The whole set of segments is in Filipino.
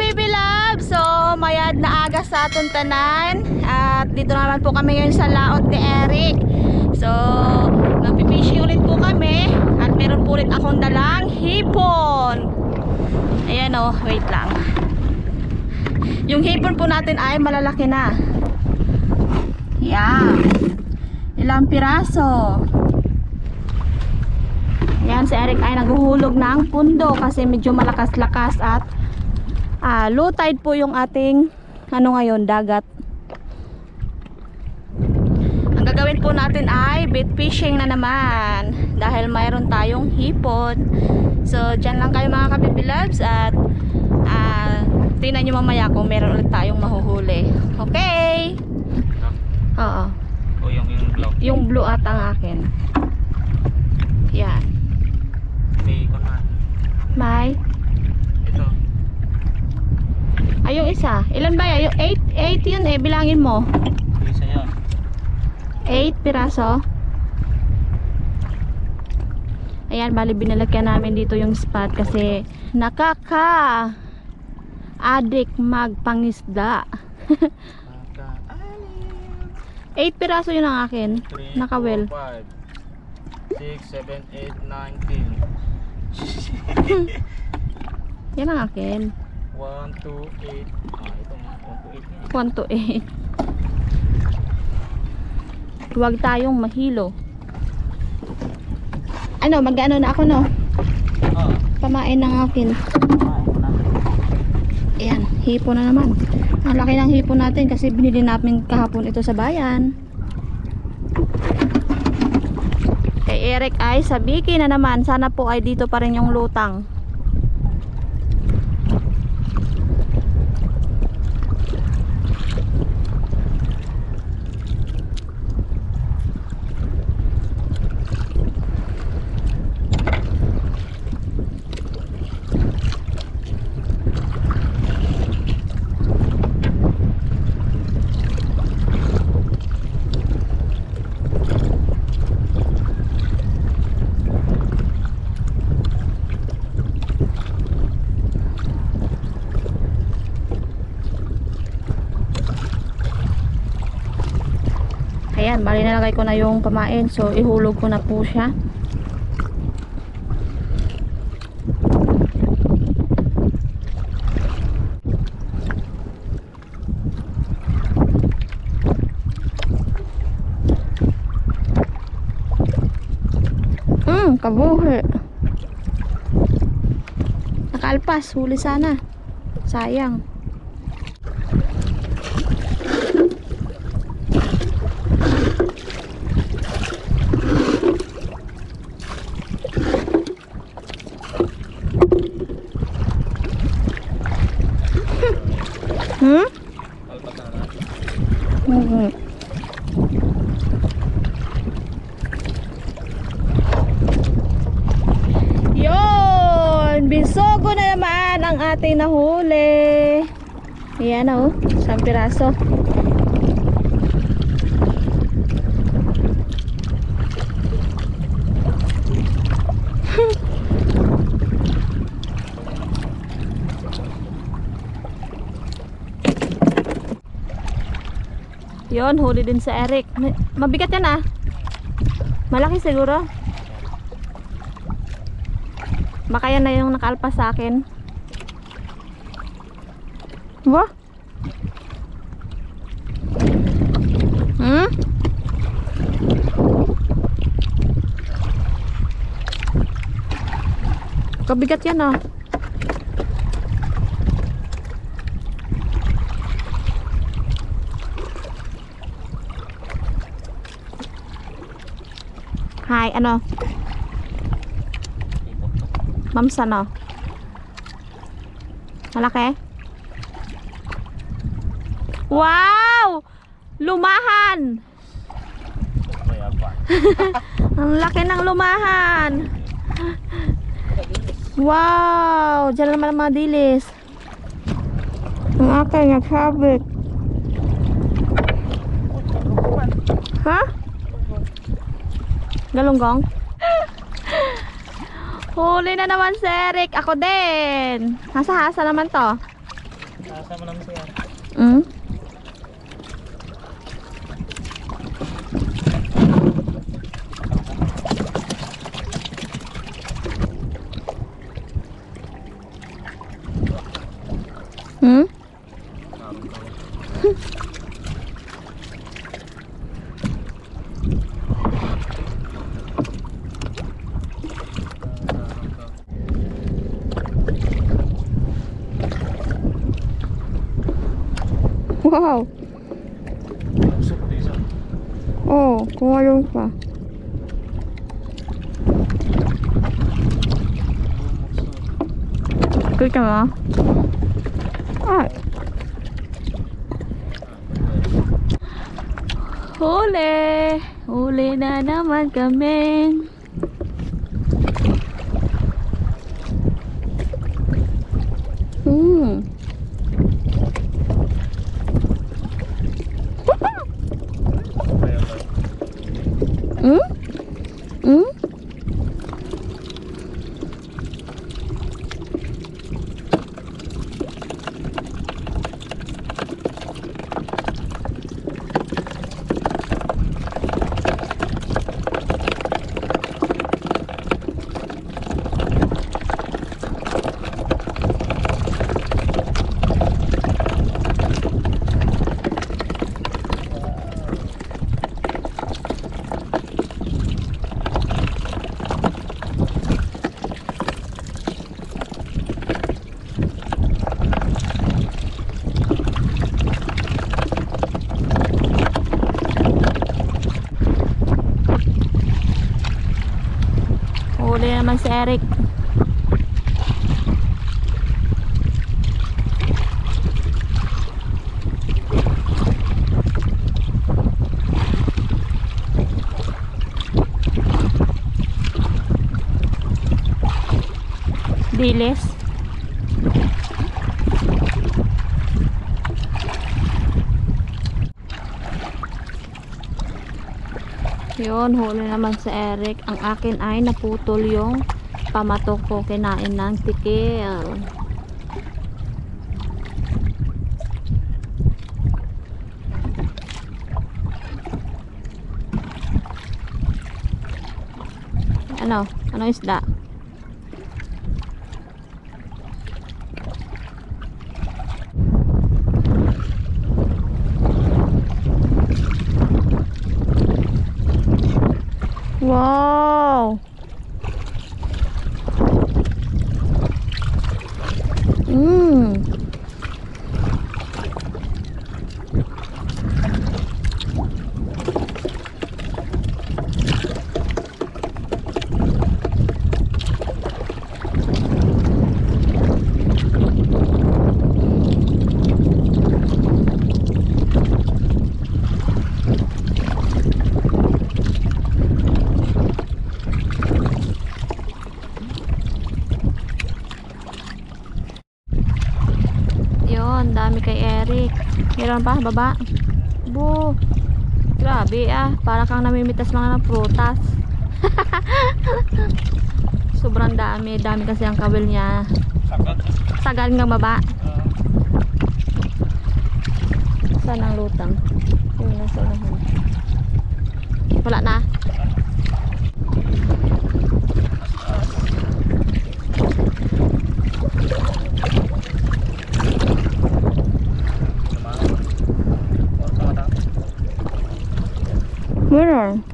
baby love. So mayad na aga sa atong tanan. At dito naman po kami ngayon sa laot ni Eric. So nagpipishing ulit po kami. At meron po ulit akong dalang hipon. Ayan o, wait lang. Yung hipon po natin ay malalaki na. Yan. Ilang piraso. Yan, si Eric ay naghuhulog ng pundo kasi medyo malakas-lakas at low tide po yung ating ngayon, dagat. Ang gagawin po natin ay bait fishing na naman dahil mayroon tayong hipon. So dyan lang kayo mga kabibilabs at tingnan nyo mamaya kung meron ulit tayong mahuhuli. Okay? Oo. O yung blue. Yung blue at ang akin. Yan. May Ito. ay yung isa. Ilan ba yan? Yung 8 yun eh. Bilangin mo. Isa yan. 8 piraso. Ayan, bali binalagyan namin dito yung spot kasi nakaka-addict magpangisda. 8 piraso yun ang akin. Nakawel. 6, 7, 8, 9, 10. Yan ang akin. 1, 2, 8. Ito nga. 1 to 8. Huwag tayong mahilo. Ano, mag-ano na ako no? Pamain ng akin. Ayan, hipon na naman. Ang laki ng hipon natin kasi binili namin kahapon ito sa bayan. Kay Eric ay sabiki na naman. Sana po ay dito pa rin yung lutang. Ayan, bali nalagay ko na yung pamain. So, ihulog ko na po siya. Kabuhi. Nakalpas, huli sana. Sayang. Yon, bisogo na naman ang ating nahuli. Ayan o, 1 piraso. Yon, huli din sa Eric. Mabigat yan ah. Malaki siguro. Baka yan na yung nakaalpas sa akin. Wah. Kabigat yan ah. Hi, ano? Mamsa no? Malaki? Wow! Lumahan! Ang laki ng lumahan! Wow! Diyan naman ang mga dilis. Ang aking nagsabit. Ha? Galunggong? Huli na naman si Eric. Ako din. Hasa-hasa naman to. Kasama namin si Yara. Hmm? Hmm? Wow! Usok na isa. Oh, kumayong pa. Kita mo? Ay. Huli! Huli na naman kami. Hmm. Hmm? Hmm? Huli naman si Eric. Diles. Yun, huli naman si Eric. Ang akin ay naputol yung pamatok ko, kinain ng tikil. Ano? Anong isda? Wow! Mmm! Yun, dami kay Eric. Meron pa, baba. Bu. Grabe ah. Para kang namimitas mga ng prutas. Sobrang dami. Dami kasi ang kawil niya. Sagat. Sagal nga baba. Saan ang lutang? Yun, nasa unahan. Wala na. Meron.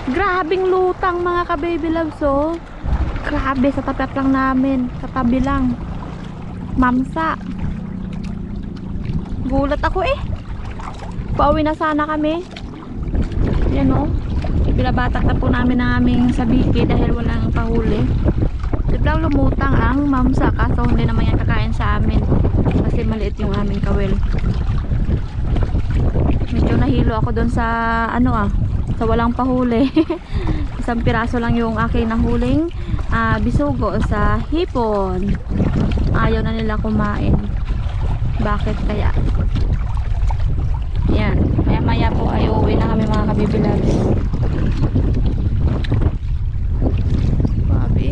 Grabing lutang mga ka-baby loves, oh. Grabe, sa tapat lang namin. Sa tabi lang. Mamsa. Gulat ako eh. Pauwi na sana kami. Yan oh. Binabatak na po namin ang aming sabiki dahil walang pahuli. Biglang lumutang ang mamsa, kaso hindi naman yan kakain sa amin kasi maliit yung aming kawil. Medyo nahilo ako doon sa sa walang pahuli. Isang piraso lang yung aking nahuling bisugo sa hipon. Ayaw na nila kumain. Bakit kaya? Yan. Maya-maya po ay uuwi na kami mga kabibilags. Grabe.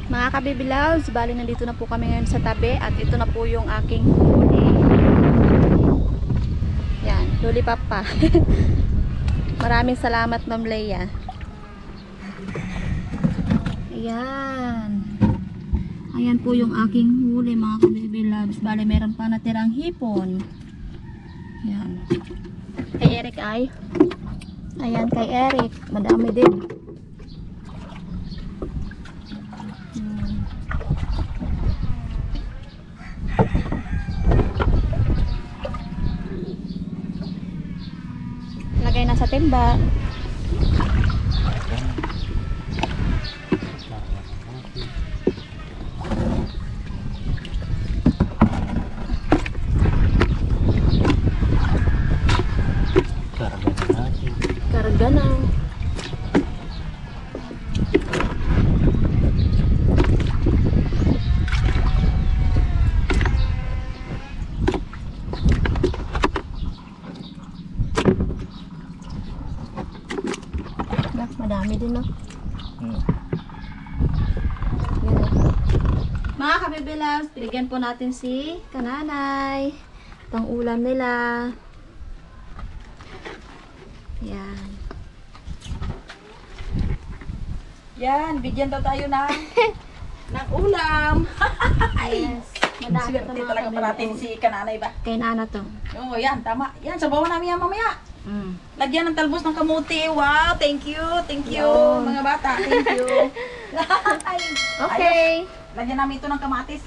Mga kabibilags, bali nandito na po kami ngayon sa tabi at ito na po yung aking huli. Yan, lollipop pa. Maraming salamat Ma'am Leia. Ayan. Ayan po yung aking huli mga kabibilags. Bali meron pa natirang hipon. Ayan. Kay Eric ay. Ayan kay Eric. Madami din. Lagay na sa timba. Karga na natin. Karga na. Madami din, no? Yan. Mga kabibilags, binigyan po natin si Kananay. Itong ulam nila. Yan. Yan, bigyan daw tayo ng ulam. Yes. Madami ito Swerte mga talaga parating kabibilags. si Kananay ba? Kay Nana to. Oo, yan, tama. Yan, sabawan namin yan mamaya. Mm. Lagyan ng talbos ng kamuti. Wow, thank you, Yun. mga bata. Thank you. Ay, Okay. ayos. Lagyan namin ito ng kamatis.